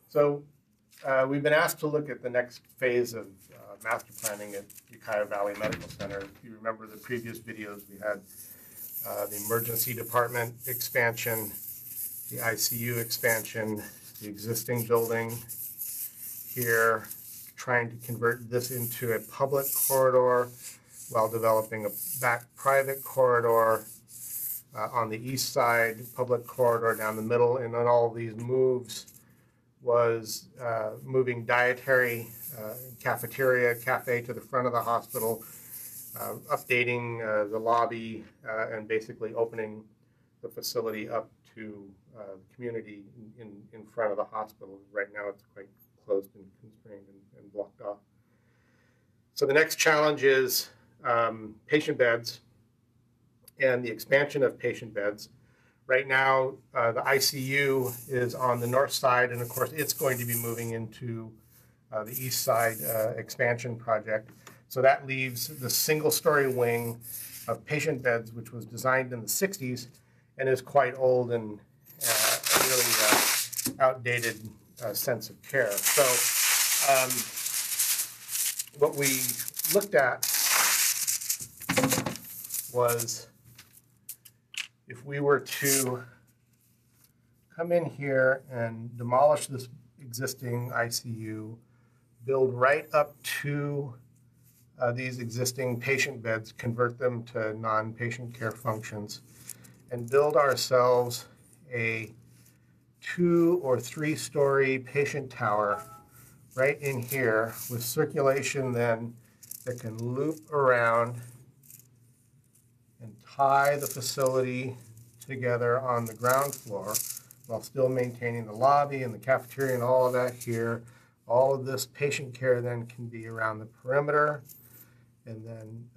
So we've been asked to look at the next phase of master planning at Ukiah Valley Medical Center. If you remember the previous videos, we had the emergency department expansion, the ICU expansion, the existing building here, trying to convert this into a public corridor while developing a back private corridor on the east side, public corridor down the middle, and then all of these moves was moving dietary cafe to the front of the hospital, updating the lobby, and basically opening the facility up to the community in front of the hospital. Right now it's quite closed and constrained and blocked off. So the next challenge is patient beds and the expansion of patient beds. Right now, the ICU is on the north side, and of course, it's going to be moving into the east side expansion project. So that leaves the single-story wing of patient beds, which was designed in the 60s and is quite old and really outdated sense of care. So what we looked at was, if we were to come in here and demolish this existing ICU, build right up to these existing patient beds, convert them to non-patient care functions, and build ourselves a 2- or 3-story patient tower right in here with circulation then that can loop around and tie the facility together on the ground floor while still maintaining the lobby and the cafeteria and all of that here. All of this patient care then can be around the perimeter, and then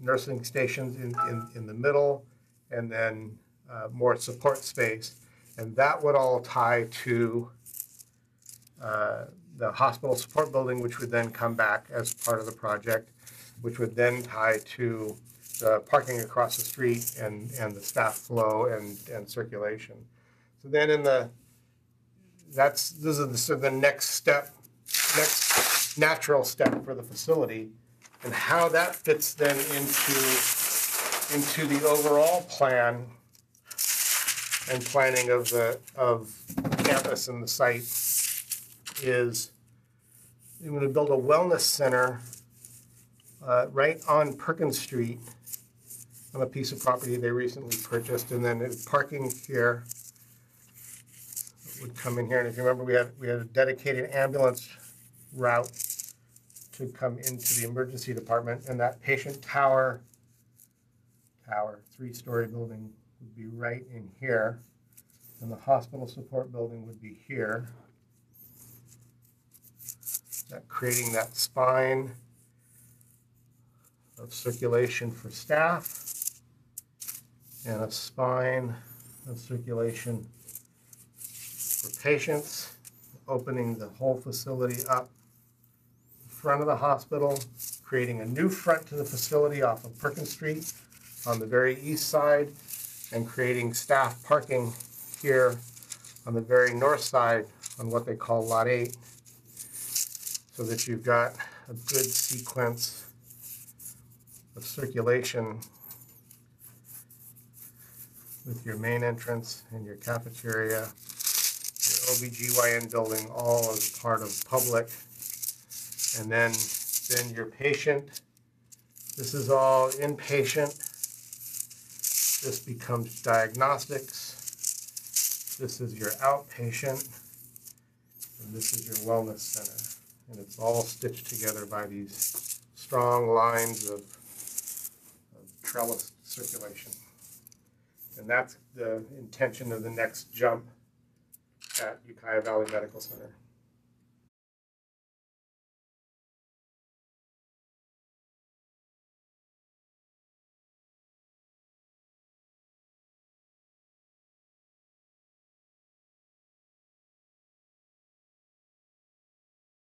nursing stations in the middle, and then more support space. And that would all tie to the hospital support building, which would then come back as part of the project, which would then tie to the parking across the street and the staff flow and circulation. So then this is the, sort of the next natural step for the facility, and how that fits then into the overall plan and planning of the campus and the site is you're going to build a wellness center right on Perkins Street on a piece of property they recently purchased, and then parking here would come in here. And if you remember, we had a dedicated ambulance route to come into the emergency department, and that patient tower, 3-story building would be right in here, and the hospital support building would be here. Creating that spine of circulation for staff and a spine of circulation for patients, opening the whole facility up in front of the hospital, creating a new front to the facility off of Perkins Street on the very east side, and creating staff parking here on the very north side on what they call Lot 8, so that you've got a good sequence of circulation with your main entrance and your cafeteria, your OBGYN building, all as part of public, and then your patient. This is all inpatient. This becomes diagnostics. This is your outpatient, and this is your wellness center. And it's all stitched together by these strong lines of trellis circulation. And that's the intention of the next jump at Ukiah Valley Medical Center.